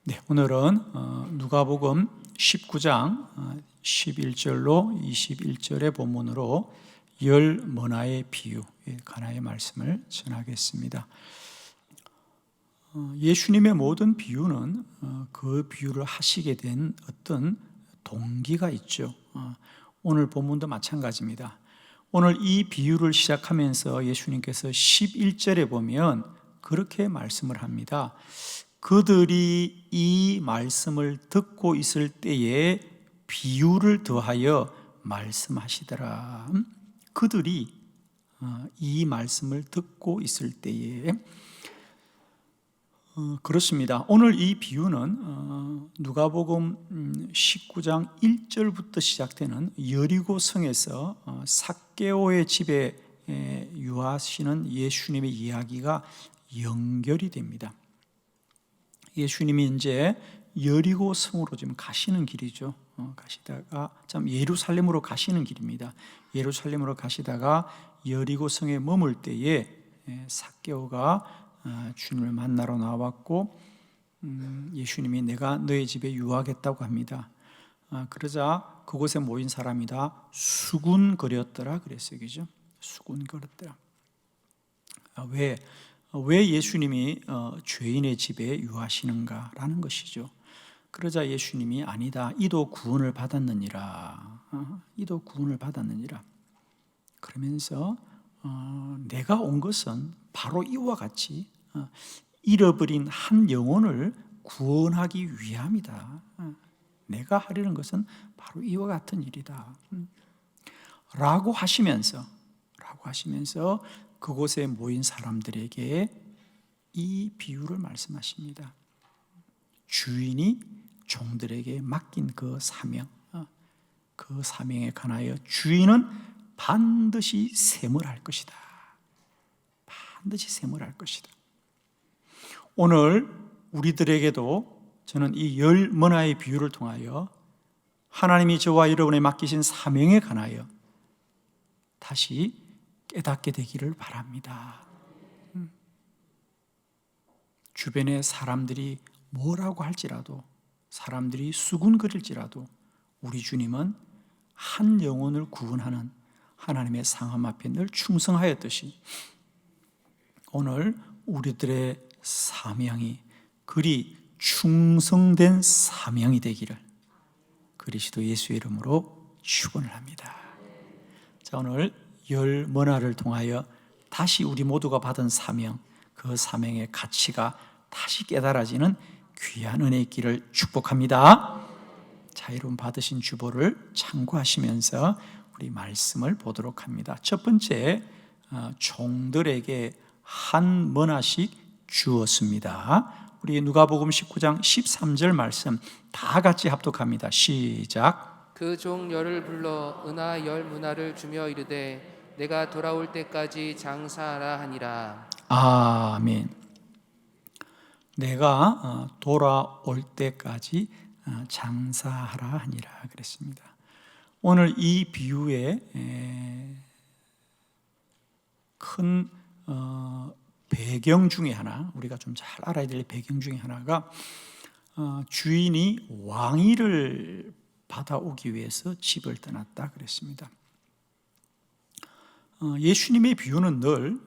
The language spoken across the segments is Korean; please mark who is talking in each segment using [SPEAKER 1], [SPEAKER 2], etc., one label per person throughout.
[SPEAKER 1] 네, 오늘은 누가복음 19장 11절로 21절의 본문으로 열 머나의 비유에 관하여 말씀을 전하겠습니다. 예수님의 모든 비유는 그 비유를 하시게 된 어떤 동기가 있죠. 오늘 본문도 마찬가지입니다. 오늘 이 비유를 시작하면서 예수님께서 11절에 보면 그렇게 말씀을 합니다. 그들이 이 말씀을 듣고 있을 때에 비유를 더하여 말씀하시더라. 그들이 이 말씀을 듣고 있을 때에 그렇습니다. 오늘 이 비유는 누가복음 19장 1절부터 시작되는 여리고 성에서 삭개오의 집에 유하시는 예수님의 이야기가 연결이 됩니다. 예수님이 이제 여리고 성으로 지금 가시는 길이죠. 가시다가 참 예루살렘으로 가시는 길입니다. 예루살렘으로 가시다가 여리고 성에 머물 때에 삭개오가 주님을 만나러 나왔고 예수님이 내가 너의 집에 유하겠다고 합니다. 그러자 그곳에 모인 사람이 다 수군거렸더라 그랬어요. 그죠? 수군거렸더라. 왜 예수님이 죄인의 집에 유하시는가라는 것이죠. 그러자 예수님이 아니다. 이도 구원을 받았느니라. 이도 구원을 받았느니라. 그러면서 내가 온 것은 바로 이와 같이 잃어버린 한 영혼을 구원하기 위함이다. 내가 하려는 것은 바로 이와 같은 일이다. 라고 하시면서 그곳에 모인 사람들에게 이 비유를 말씀하십니다. 주인이 종들에게 맡긴 그 사명, 그 사명에 관하여 주인은 반드시 셈을 할 것이다. 반드시 셈을 할 것이다. 오늘 우리들에게도 저는 이 열 머나의 비유를 통하여 하나님이 저와 여러분에 맡기신 사명에 관하여 다시 깨닫게 되기를 바랍니다. 주변의 사람들이 뭐라고 할지라도, 사람들이 수군거릴지라도 우리 주님은 한 영혼을 구원하는 하나님의 상함 앞에 늘 충성하였듯이 오늘 우리들의 사명이 그리 충성된 사명이 되기를 그리스도 예수의 이름으로 축원을 합니다. 자, 오늘 열 머나를 통하여 다시 우리 모두가 받은 사명, 그 사명의 가치가 다시 깨달아지는 귀한 은혜의 길을 축복합니다. 자, 여러분 받으신 주보를 참고하시면서 우리 말씀을 보도록 합니다. 첫 번째, 종들에게 한 머나씩 주었습니다. 우리 누가복음 19장 13절 말씀 다 같이 합독합니다. 시작.
[SPEAKER 2] 그 종 열을 불러 은하 열 문화를 주며 이르되 내가 돌아올 때까지 장사하라 하니라.
[SPEAKER 1] 아멘. 내가 돌아올 때까지 장사하라 하니라 그랬습니다. 오늘 이 비유의 큰 배경 중에 하나, 우리가 좀 잘 알아야 될 배경 중에 하나가 주인이 왕위를 받아오기 위해서 집을 떠났다 그랬습니다. 예수님의 비유는 늘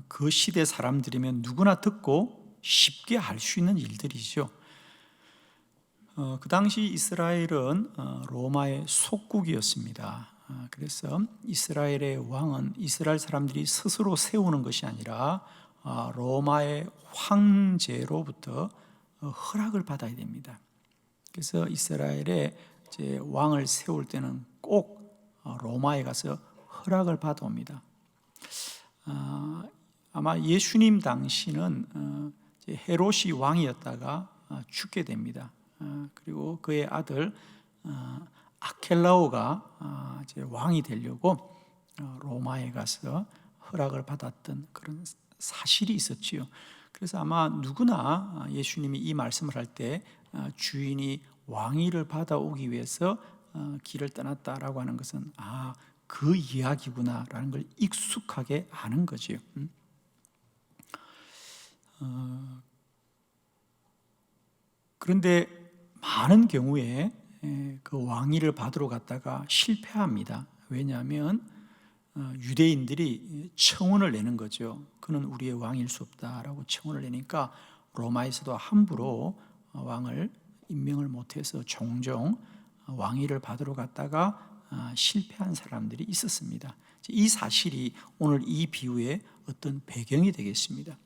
[SPEAKER 1] 그 시대 사람들이면 누구나 듣고 쉽게 알 수 있는 일들이죠. 그 당시 이스라엘은 로마의 속국이었습니다. 그래서 이스라엘의 왕은 이스라엘 사람들이 스스로 세우는 것이 아니라 로마의 황제로부터 허락을 받아야 됩니다. 그래서 이스라엘의 왕을 세울 때는 꼭 로마에 가서 허락을 받아옵니다. 아마 예수님 당시는 헤롯이 왕이었다가 죽게 됩니다. 그리고 그의 아들 아켈라오가 왕이 되려고 로마에 가서 허락을 받았던 그런 사실이 있었지요. 그래서 아마 누구나 예수님이 이 말씀을 할 때 주인이 왕위를 받아오기 위해서 길을 떠났다라고 하는 것은 그 이야기구나라는 걸 익숙하게 아는 거지요. 그런데 많은 경우에 그 왕위를 받으러 갔다가 실패합니다. 왜냐하면 유대인들이 청원을 내는 거죠. 그는 우리의 왕일 수 없다라고 청원을 내니까 로마에서도 함부로 왕을 임명을 못해서 종종 왕위를 받으러 갔다가 실패한 사람들이 있었습니다. 이 사실이 오늘 이 비유의 어떤 배경이 되겠습니다.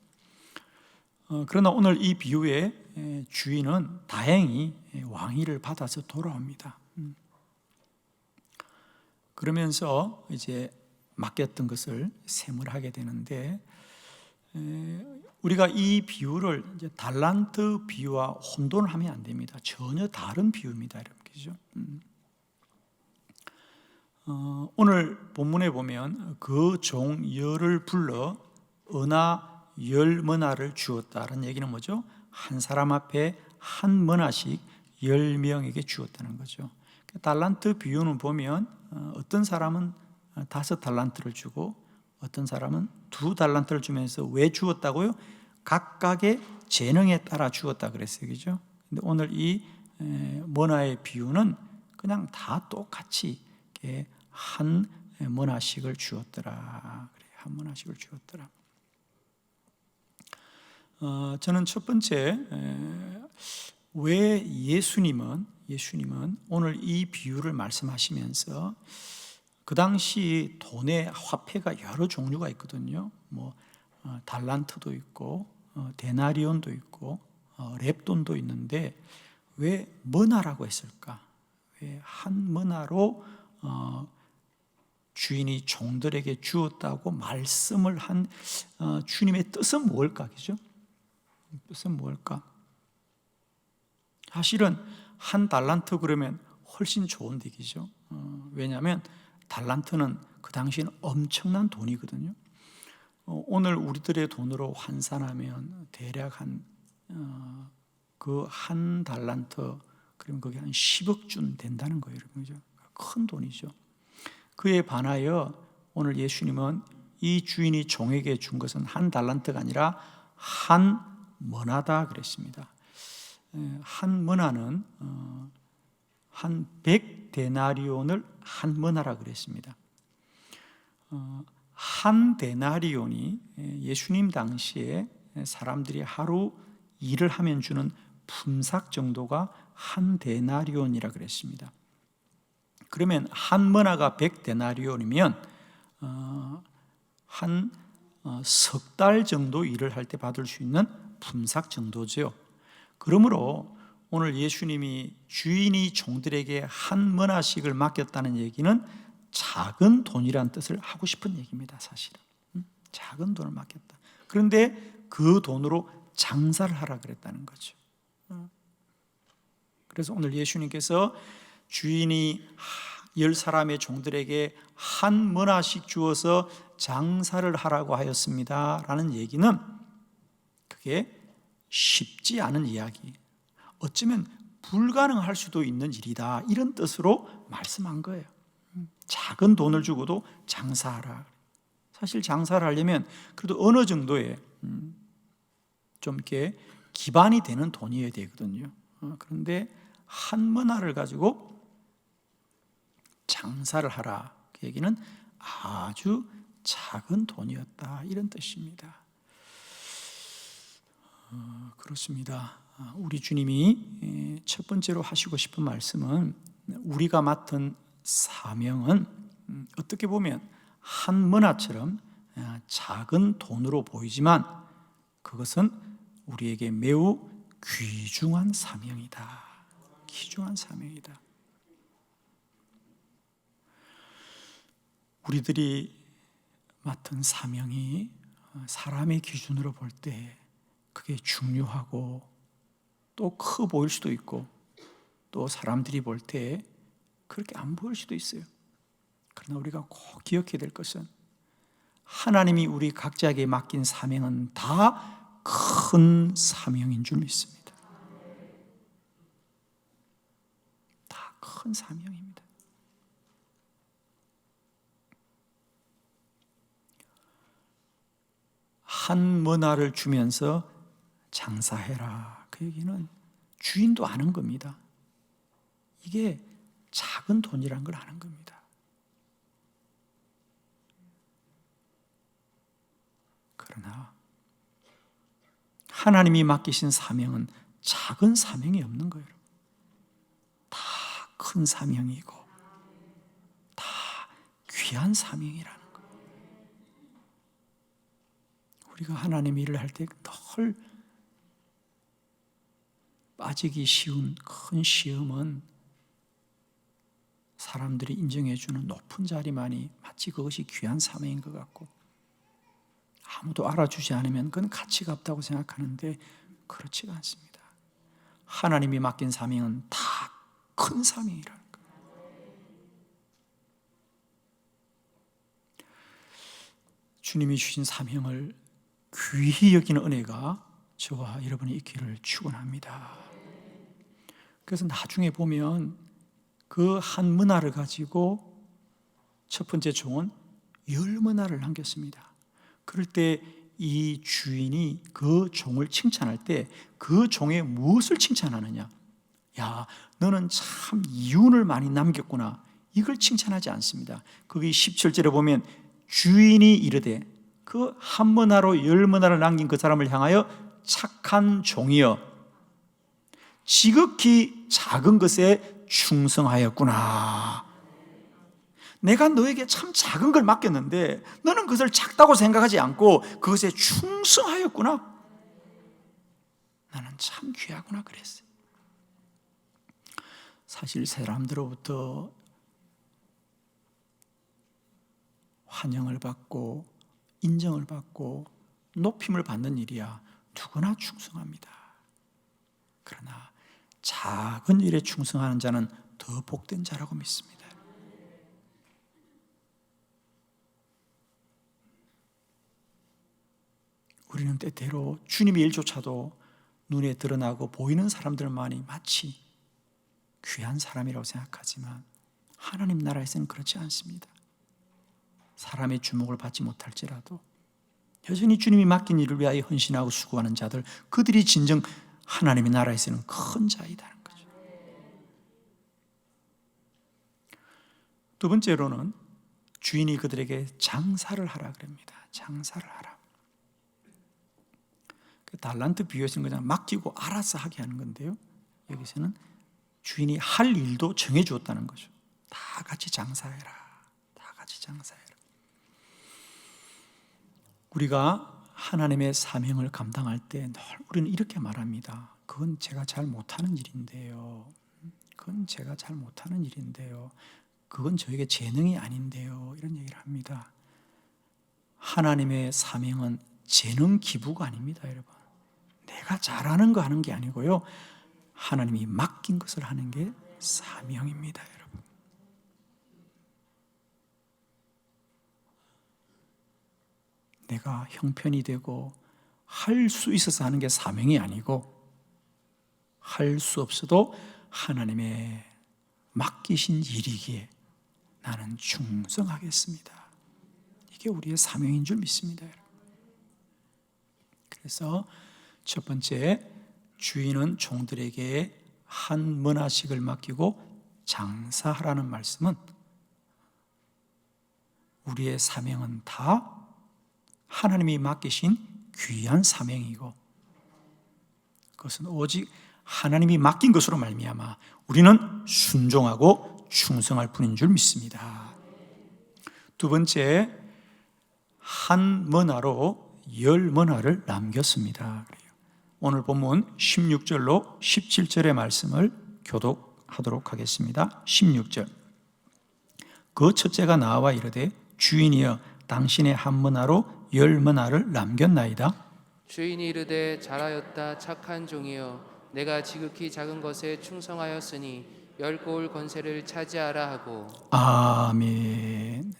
[SPEAKER 1] 그러나 오늘 이 비유의 주인은 다행히 왕위를 받아서 돌아옵니다. 그러면서 이제 맡겼던 것을 세물하게 되는데, 우리가 이 비유를 이제 달란트 비유와 혼돈을 하면 안 됩니다. 전혀 다른 비유입니다, 여러분께죠. 오늘 본문에 보면 그 종 열을 불러 은하 10머나를 주었다는 얘기는 뭐죠? 한 사람 앞에 한 머나씩 10명에게 주었다는 거죠. 달란트 비유는 보면 어떤 사람은 5달란트를 주고 어떤 사람은 2달란트를 주면서 왜 주었다고요? 각각의 재능에 따라 주었다 그랬어요. 그죠? 근데 오늘 이 머나의 비유는 그냥 다 똑같이 한 머나씩을 주었더라. 한 머나씩을 주었더라. 저는 첫 번째, 왜 예수님은 오늘 이 비유를 말씀하시면서, 그 당시 돈의 화폐가 여러 종류가 있거든요. 달란트도 있고 데나리온도 있고 렙돈도 있는데 왜 머나라고 했을까? 왜 한 머나로 주인이 종들에게 주었다고 말씀을 한 주님의 뜻은 무엇일까? 그죠? 뜻은 무엇일까? 사실은 한 달란트 그러면 훨씬 좋은 얘기죠. 왜냐하면 달란트는 그 당시에는 엄청난 돈이거든요. 오늘 우리들의 돈으로 환산하면 대략 한 달란트, 그러면 그게 한 10억 준 된다는 거예요, 여러분. 큰 돈이죠. 그에 반하여 오늘 예수님은 이 주인이 종에게 준 것은 한 달란트가 아니라 한 머나다 그랬습니다. 한 머나는 한 100데나리온을 한 머나라 그랬습니다. 한 데나리온이 예수님 당시에 사람들이 하루 일을 하면 주는 품삯 정도가 한 데나리온이라 그랬습니다. 그러면 한 머나가 100데나리온이면 한 석 달 정도 일을 할 때 받을 수 있는 품삯 정도죠. 그러므로 오늘 예수님이 주인이 종들에게 한 머나씩을 맡겼다는 얘기는 작은 돈이란 뜻을 하고 싶은 얘기입니다. 사실은 작은 돈을 맡겼다. 그런데 그 돈으로 장사를 하라 그랬다는 거죠. 그래서 오늘 예수님께서 주인이 10사람의 종들에게 한 머나씩 주어서 장사를 하라고 하였습니다 라는 얘기는 그게 쉽지 않은 이야기, 어쩌면 불가능할 수도 있는 일이다, 이런 뜻으로 말씀한 거예요. 작은 돈을 주고도 장사하라. 사실 장사를 하려면 그래도 어느 정도의 좀 이렇게 기반이 되는 돈이어야 되거든요. 그런데 한 머나를 가지고 장사를 하라, 그 얘기는 아주 작은 돈이었다, 이런 뜻입니다. 그렇습니다. 우리 주님이 첫 번째로 하시고 싶은 말씀은, 우리가 맡은 사명은 어떻게 보면 한 머나처럼 작은 돈으로 보이지만 그것은 우리에게 매우 귀중한 사명이다. 귀중한 사명이다. 우리들이 맡은 사명이 사람의 기준으로 볼 때 그게 중요하고 또 커 보일 수도 있고, 또 사람들이 볼 때 그렇게 안 보일 수도 있어요. 그러나 우리가 꼭 기억해야 될 것은, 하나님이 우리 각자에게 맡긴 사명은 다 큰 사명인 줄 믿습니다. 다 큰 사명입니다. 한 머나를 주면서 장사해라, 그 얘기는 주인도 아는 겁니다. 이게 작은 돈이란 걸 아는 겁니다. 그러나 하나님이 맡기신 사명은 작은 사명이 없는 거예요. 다 큰 사명이고 다 귀한 사명이라는 거예요. 우리가 하나님 일을 할 때 늘 빠지기 쉬운 큰 시험은 사람들이 인정해주는 높은 자리만이 마치 그것이 귀한 사명인 것 같고, 아무도 알아주지 않으면 그건 가치가 없다고 생각하는데 그렇지가 않습니다. 하나님이 맡긴 사명은 다 큰 사명이라는 거예요. 주님이 주신 사명을 귀히 여기는 은혜가 저와 여러분이 있기를 축원합니다. 그래서 나중에 보면 그 한 문화를 가지고 첫 번째 종은 10문화를 남겼습니다. 그럴 때 이 주인이 그 종을 칭찬할 때 그 종의 무엇을 칭찬하느냐? 야, 너는 참 이윤을 많이 남겼구나. 이걸 칭찬하지 않습니다. 거기 17절에 보면 주인이 이르되, 그 한 문화로 10문화를 남긴 그 사람을 향하여 착한 종이여, 지극히 작은 것에 충성하였구나. 내가 너에게 참 작은 걸 맡겼는데 너는 그것을 작다고 생각하지 않고 그것에 충성하였구나. 나는 참 귀하구나 그랬어요. 사실 사람들로부터 환영을 받고 인정을 받고 높임을 받는 일이야 누구나 충성합니다. 그러나 작은 일에 충성하는 자는 더 복된 자라고 믿습니다. 우리는 때때로 주님의 일조차도 눈에 드러나고 보이는 사람들만이 마치 귀한 사람이라고 생각하지만 하나님 나라에서는 그렇지 않습니다. 사람의 주목을 받지 못할지라도 여전히 주님이 맡긴 일을 위하여 헌신하고 수고하는 자들, 그들이 진정 하나님의 나라에서는 큰 자이다는 거죠. 두 번째로는 주인이 그들에게 장사를 하라 그럽니다. 장사를 하라. 그 달란트 비유에서는 그냥 맡기고 알아서 하게 하는 건데요, 여기서는 주인이 할 일도 정해주었다는 거죠. 다 같이 장사해라. 다 같이 장사해라. 우리가 하나님의 사명을 감당할 때 늘 우리는 이렇게 말합니다. 그건 제가 잘 못하는 일인데요. 그건 제가 잘 못하는 일인데요. 그건 저에게 재능이 아닌데요. 이런 얘기를 합니다. 하나님의 사명은 재능 기부가 아닙니다, 여러분. 내가 잘하는 거 하는 게 아니고요, 하나님이 맡긴 것을 하는 게 사명입니다, 여러분. 내가 형편이 되고 할 수 있어서 하는 게 사명이 아니고, 할 수 없어도 하나님의 맡기신 일이기에 나는 충성하겠습니다. 이게 우리의 사명인 줄 믿습니다, 여러분. 그래서 첫 번째, 주인은 종들에게 한 문화씩을 맡기고 장사하라는 말씀은 우리의 사명은 다 하나님이 맡기신 귀한 사명이고, 그것은 오직 하나님이 맡긴 것으로 말미암아 우리는 순종하고 충성할 뿐인 줄 믿습니다. 두 번째, 한 문화로 10문화를 남겼습니다. 오늘 본문 16절로 17절의 말씀을 교독하도록 하겠습니다. 16절. 그 첫째가 나와 이르되, 주인이여, 당신의 한 문화로 10문화를 남겼나이다.
[SPEAKER 2] 주인이 이르되, 잘하였다 착한 종이여, 내가 지극히 작은 것에 충성하였으니 10고을 권세를 차지하라 하고.
[SPEAKER 1] 아멘.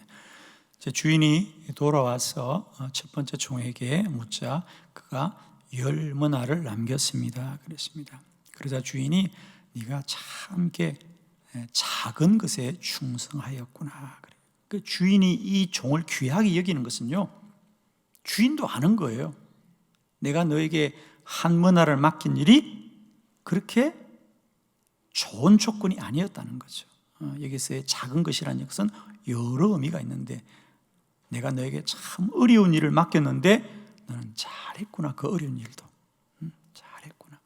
[SPEAKER 1] 주인이 돌아와서 첫 번째 종에게 묻자 그가 10문화를 남겼습니다. 그랬습니다. 그러자 주인이 네가 참 작은 것에 충성하였구나. 그 주인이 이 종을 귀하게 여기는 것은요, 주인도 아는 거예요. 내가 너에게 한 문화를 맡긴 일이 그렇게 좋은 조건이 아니었다는 거죠. 여기서의 작은 것이라는 것은 여러 의미가 있는데, 내가 너에게 참 어려운 일을 맡겼는데 너는 잘했구나. 그 어려운 일도 잘했구나.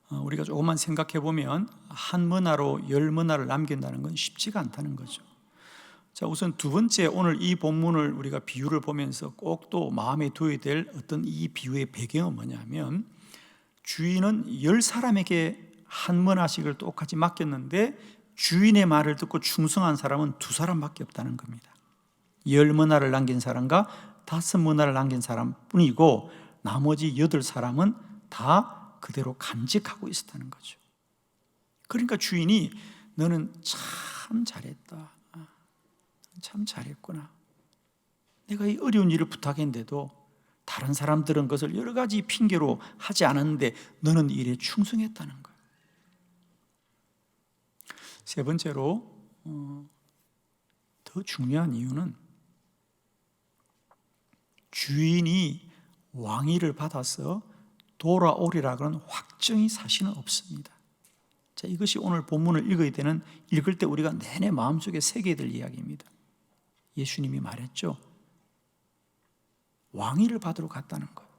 [SPEAKER 1] 우리가 조금만 생각해 보면 한 문화로 열 문화를 남긴다는 건 쉽지가 않다는 거죠. 자, 우선 두 번째, 오늘 이 본문을 우리가 비유를 보면서 꼭 또 마음에 두어야 될 어떤 이 비유의 배경은 뭐냐면, 주인은 10사람에게 한 문화씩을 똑같이 맡겼는데 주인의 말을 듣고 충성한 사람은 2사람밖에 없다는 겁니다. 10문화를 남긴 사람과 5문화를 남긴 사람뿐이고 나머지 8사람은 다 그대로 간직하고 있었다는 거죠. 그러니까 주인이 너는 참 잘했다. 참 잘했구나. 내가 이 어려운 일을 부탁했는데도 다른 사람들은 그것을 여러 가지 핑계로 하지 않았는데 너는 이 일에 충성했다는 거예요. 세 번째로 더 중요한 이유는 주인이 왕위를 받아서 돌아오리라고는 확정이 사실은 없습니다. 자, 이것이 오늘 본문을 읽을 때 우리가 내내 마음속에 새겨야 될 이야기입니다. 예수님이 말했죠. 왕위를 받으러 갔다는 거예요.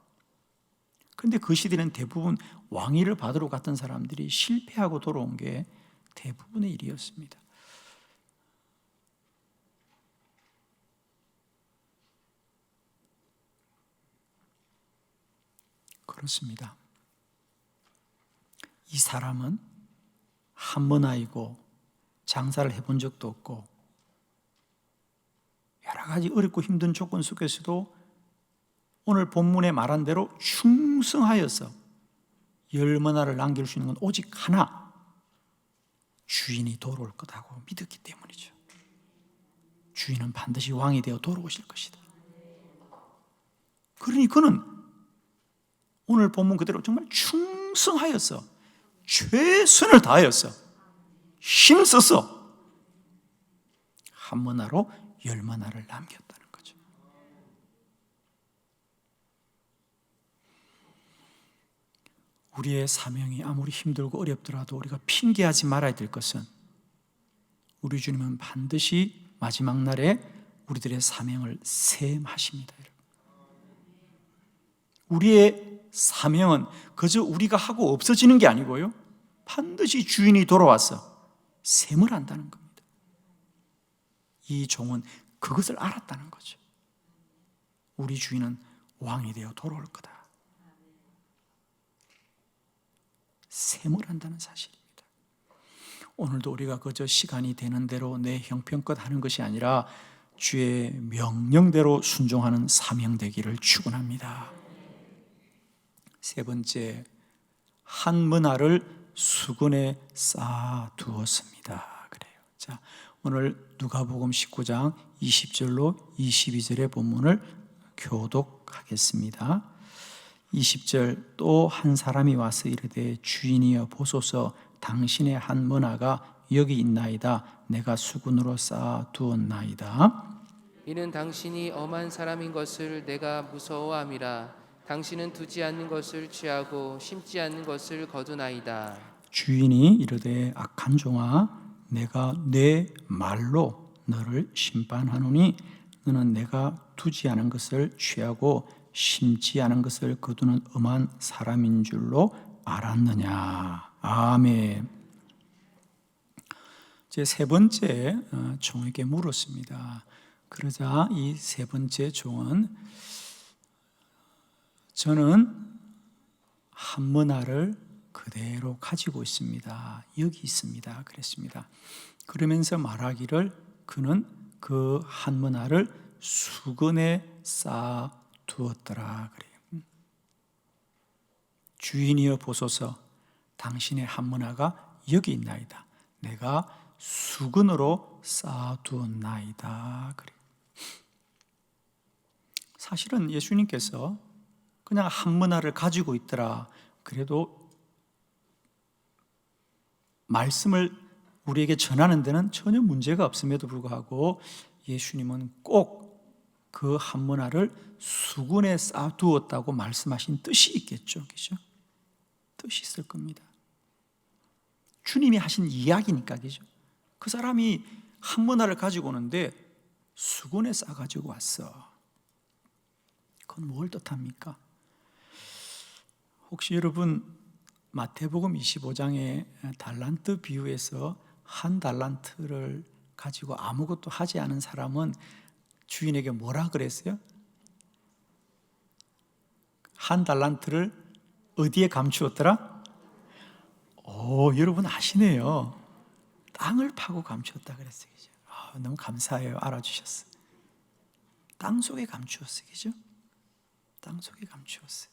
[SPEAKER 1] 그런데 그 시대는 대부분 왕위를 받으러 갔던 사람들이 실패하고 돌아온 게 대부분의 일이었습니다. 그렇습니다. 이 사람은 한문화이고 장사를 해본 적도 없고 여러 가지 어렵고 힘든 조건 속에서도 오늘 본문에 말한 대로 충성하여서 10문화를 남길 수 있는 건 오직 하나, 주인이 돌아올 거다고 믿었기 때문이죠. 주인은 반드시 왕이 되어 돌아오실 것이다. 그러니 그는 오늘 본문 그대로 정말 충성하여서 최선을 다하여서 힘써서 한문화로 10문화를 남겼다는 거죠. 우리의 사명이 아무리 힘들고 어렵더라도 우리가 핑계하지 말아야 될 것은, 우리 주님은 반드시 마지막 날에 우리들의 사명을 셈하십니다. 우리의 사명은 그저 우리가 하고 없어지는 게 아니고요, 반드시 주인이 돌아와서 셈을 한다는 겁니다. 이 종은 그것을 알았다는 거죠. 우리 주인은 왕이 되어 돌아올 거다. 셈을 한다는 사실입니다. 오늘도 우리가 그저 시간이 되는 대로 내 형편껏 하는 것이 아니라 주의 명령대로 순종하는 사명되기를 축원합니다. 세 번째, 한 문화를 수건에 쌓아두었습니다. 그래요. 자, 오늘 누가복음 19장 20절로 22절의 본문을 교독하겠습니다. 20절, 또 한 사람이 와서 이르되 주인이여 보소서, 당신의 한 문화가 여기 있나이다. 내가 수군으로 쌓아두었나이다.
[SPEAKER 2] 이는 당신이 엄한 사람인 것을 내가 무서워함이라. 당신은 두지 않는 것을 취하고 심지 않는 것을 거두나이다.
[SPEAKER 1] 주인이 이르되 악한 종아, 내가 내 말로 너를 심판하노니 너는 내가 두지 않은 것을 취하고 심지 않은 것을 거두는 엄한 사람인 줄로 알았느냐. 아멘. 제 세 번째 종에게 물었습니다. 그러자 이 세 번째 종은, 저는 한 문화를 그대로 가지고 있습니다. 여기 있습니다. 그랬습니다. 그러면서 말하기를 그는 그 한 문화를 수건에 쌓아 두었더라. 그래요. 주인이여 보소서, 당신의 한 문화가 여기 있나이다. 내가 수건으로 쌓아 두었나이다. 그래요. 사실은 예수님께서 그냥 한 문화를 가지고 있더라 그래도 말씀을 우리에게 전하는 데는 전혀 문제가 없음에도 불구하고 예수님은 꼭 그 한 문화를 수건에 쌓아두었다고 말씀하신 뜻이 있겠죠. 그렇죠? 반드시 있을 겁니다. 주님이 하신 이야기니까, 그죠? 그 사람이 한 문화를 가지고 오는데 수건에 싸가지고 왔어. 그건 뭘 뜻합니까? 혹시 여러분 마태복음 25장의 달란트 비유에서 한 달란트를 가지고 아무것도 하지 않은 사람은 주인에게 뭐라 그랬어요? 한 달란트를 어디에 감추었더라? 여러분 아시네요. 땅을 파고 감추었다 그랬어요. 그죠? 너무 감사해요. 알아주셨어요. 땅 속에 감추었어요. 그죠? 땅 속에 감추었어요.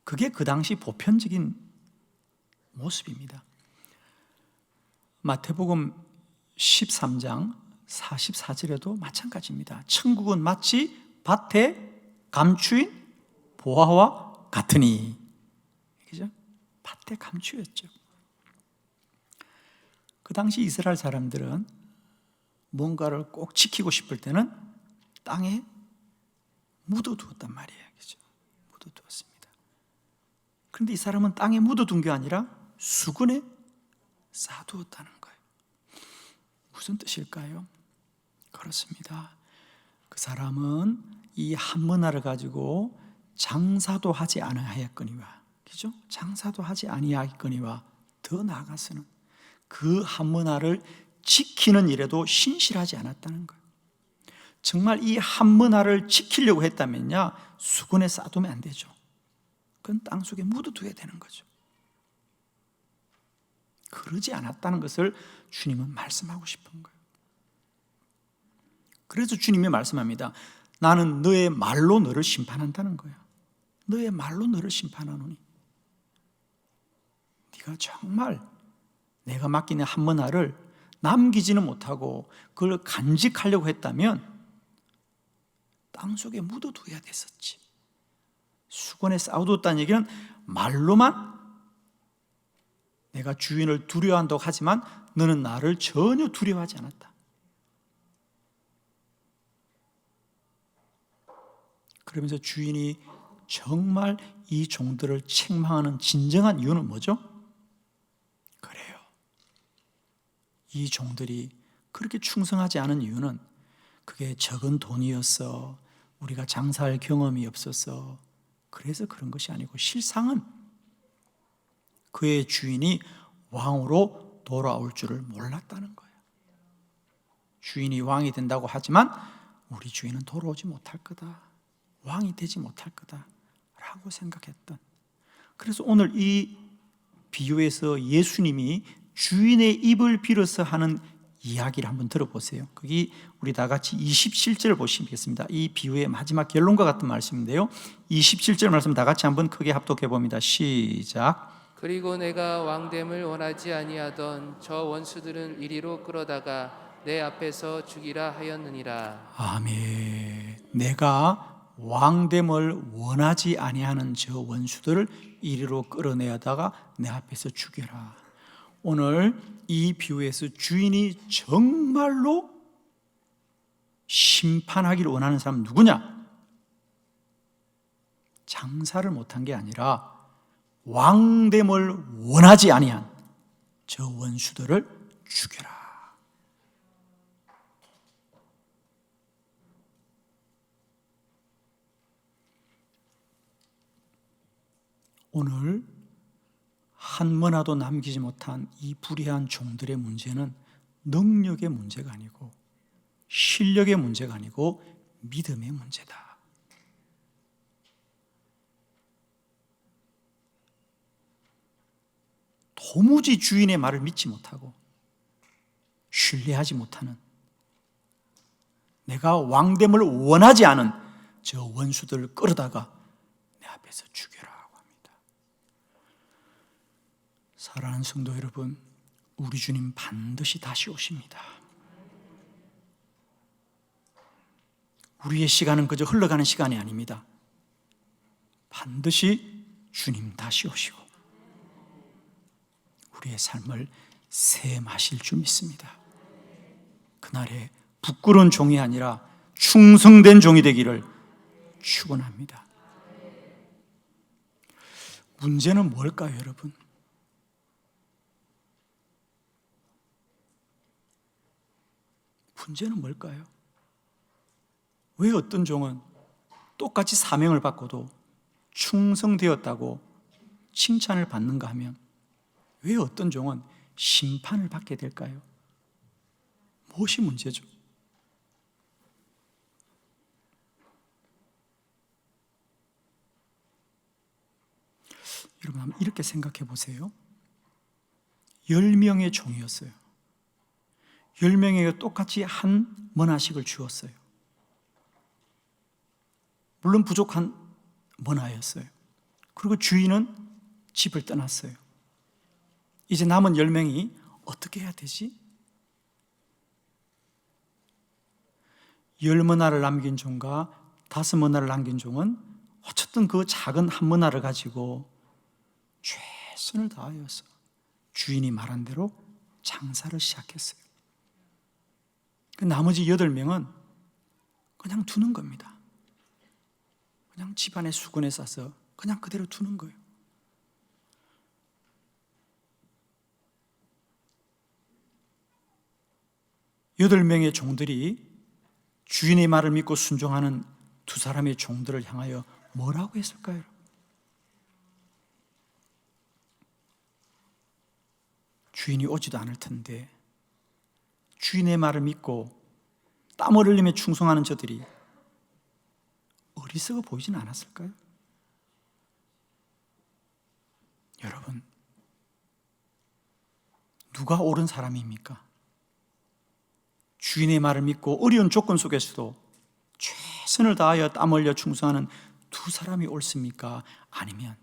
[SPEAKER 1] 그게 그 당시 보편적인 모습입니다. 마태복음 13장 44절에도 마찬가지입니다. 천국은 마치 밭에 감추인 보화와 같으니. 그죠? 밭에 감추였죠. 그 당시 이스라엘 사람들은 뭔가를 꼭 지키고 싶을 때는 땅에 묻어두었단 말이에요. 그죠? 묻어두었습니다. 그런데 이 사람은 땅에 묻어둔 게 아니라 수건에 쌓아두었다는 거예요. 무슨 뜻일까요? 그렇습니다. 그 사람은 이 한 문화를 가지고 장사도 하지 아니하였거니와, 그죠? 장사도 하지 아니하였거니와 더 나아가서는 그 한 문화를 지키는 일에도 신실하지 않았다는 거예요. 정말 이 한 문화를 지키려고 했다면요, 수건에 쌓아두면 안 되죠. 그건 땅속에 묻어둬야 되는 거죠. 그러지 않았다는 것을 주님은 말씀하고 싶은 거예요. 그래서 주님이 말씀합니다. 나는 너의 말로 너를 심판한다는 거예요. 너의 말로 너를 심판하노니 네가 정말 내가 맡기는 한 문화를 남기지는 못하고 그걸 간직하려고 했다면 땅속에 묻어둬야 됐었지. 수건에 쌓아두었다는 얘기는 말로만 내가 주인을 두려워한다고 하지만 너는 나를 전혀 두려워하지 않았다. 그러면서 주인이 정말 이 종들을 책망하는 진정한 이유는 뭐죠? 그래요. 이 종들이 그렇게 충성하지 않은 이유는 그게 적은 돈이었어, 우리가 장사할 경험이 없어서 그래서 그런 것이 아니고, 실상은 그의 주인이 왕으로 돌아올 줄을 몰랐다는 거예요. 주인이 왕이 된다고 하지만 우리 주인은 돌아오지 못할 거다, 왕이 되지 못할 거다 라고 생각했던. 그래서 오늘 이 비유에서 예수님이 주인의 입을 빌어서 하는 이야기를 한번 들어보세요. 거기 우리 다 같이 27절 보시겠습니다. 이 비유의 마지막 결론과 같은 말씀인데요, 27절 말씀 다 같이 한번 크게 합독해 봅니다. 시작.
[SPEAKER 2] 그리고 내가 왕됨을 원하지 아니하던 저 원수들은 이리로 끌어다가 내 앞에서 죽이라 하였느니라.
[SPEAKER 1] 아멘. 내가 왕됨을 원하지 아니하는 저 원수들을 이리로 끌어내다가 내 앞에서 죽여라. 오늘 이 비유에서 주인이 정말로 심판하기를 원하는 사람은 누구냐? 장사를 못한 게 아니라 왕됨을 원하지 아니한 저 원수들을 죽여라. 오늘 한 문화도 남기지 못한 이 불의한 종들의 문제는 능력의 문제가 아니고 실력의 문제가 아니고 믿음의 문제다. 도무지 주인의 말을 믿지 못하고 신뢰하지 못하는, 내가 왕됨을 원하지 않은 저 원수들을 끌어다가 내 앞에서 죽여라고 합니다. 사랑하는 성도 여러분, 우리 주님 반드시 다시 오십니다. 우리의 시간은 그저 흘러가는 시간이 아닙니다. 반드시 주님 다시 오시고 우리의 삶을 셈하실 줄 믿습니다. 그날에 부끄러운 종이 아니라 충성된 종이 되기를 축원합니다. 문제는 뭘까요, 여러분? 문제는 뭘까요? 왜 어떤 종은 똑같이 사명을 받고도 충성되었다고 칭찬을 받는가 하면 왜 어떤 종은 심판을 받게 될까요? 무엇이 문제죠? 여러분 한번 이렇게 생각해 보세요. 10명의 종이었어요. 10명에게 똑같이 한 머나씩을 주었어요. 물론 부족한 머나였어요. 그리고 주인은 집을 떠났어요. 이제 남은 10명이 어떻게 해야 되지? 10머나를 남긴 종과 5머나를 남긴 종은 어쨌든 그 작은 한 머나를 가지고 최선을 다하여서 주인이 말한 대로 장사를 시작했어요. 나머지 8명은 그냥 두는 겁니다. 그냥 집안에 수건에 싸서 그냥 그대로 두는 거예요. 여덟 명의 종들이 주인의 말을 믿고 순종하는 두 사람의 종들을 향하여 뭐라고 했을까요? 주인이 오지도 않을 텐데 주인의 말을 믿고 땀을 흘리며 충성하는 저들이 어리석어 보이진 않았을까요? 여러분, 누가 옳은 사람입니까? 주인의 말을 믿고 어려운 조건 속에서도 최선을 다하여 땀 흘려 충성하는 두 사람이 옳습니까? 아니면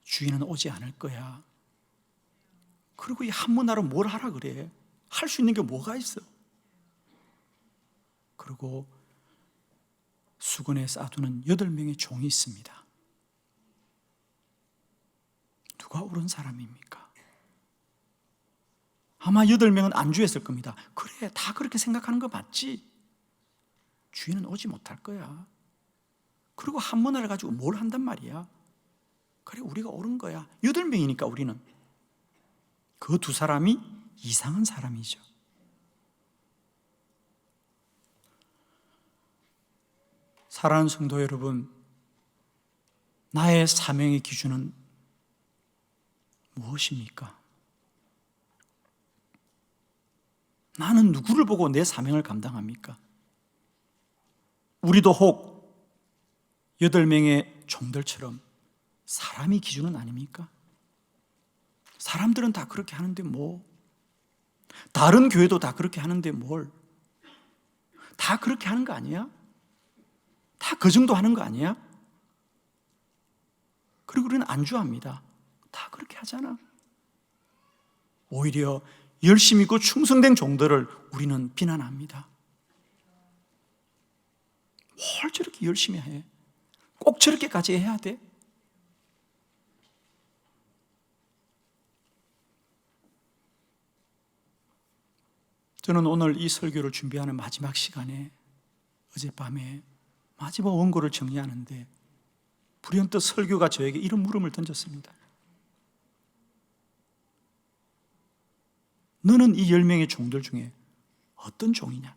[SPEAKER 1] 주인은 오지 않을 거야. 그리고 이 한문화로 뭘 하라 그래? 할 수 있는 게 뭐가 있어? 그리고 수건에 싸두는 8명의 종이 있습니다. 누가 옳은 사람입니까? 아마 8명은 안주했을 겁니다. 그래, 다 그렇게 생각하는 거 맞지? 주인은 오지 못할 거야. 그리고 한문화를 가지고 뭘 한단 말이야? 그래, 우리가 옳은 거야. 8명이니까 우리는. 그 두 사람이 이상한 사람이죠. 사랑하는 성도 여러분, 나의 사명의 기준은 무엇입니까? 나는 누구를 보고 내 사명을 감당합니까? 우리도 혹 8명의 종들처럼 사람이 기준은 아닙니까? 사람들은 다 그렇게 하는데 뭐? 다른 교회도 다 그렇게 하는데 뭘? 다 그렇게 하는 거 아니야? 다 그 정도 하는 거 아니야? 그리고 우리는 안주합니다. 다 그렇게 하잖아. 오히려 열심히 있고 충성된 종들을 우리는 비난합니다. 뭘 저렇게 열심히 해? 꼭 저렇게까지 해야 돼? 저는 오늘 이 설교를 준비하는 마지막 시간에 어젯밤에 마지막 원고를 정리하는데 불현듯 설교가 저에게 이런 물음을 던졌습니다. 너는 이 10명의 종들 중에 어떤 종이냐?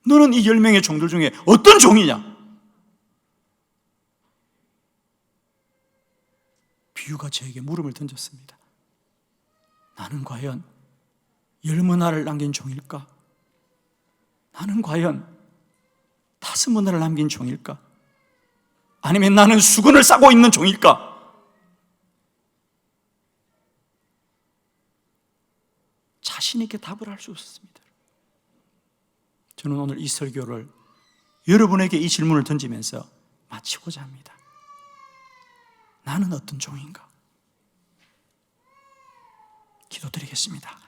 [SPEAKER 1] 너는 이 10명의 종들 중에 어떤 종이냐? 비유가 저에게 물음을 던졌습니다. 나는 과연 10머나를 남긴 종일까? 나는 과연 5머나를 남긴 종일까? 아니면 나는 수건을 싸고 있는 종일까? 자신 있게 답을 할 수 없었습니다. 저는 오늘 이 설교를 여러분에게 이 질문을 던지면서 마치고자 합니다. 나는 어떤 종인가? 기도드리겠습니다.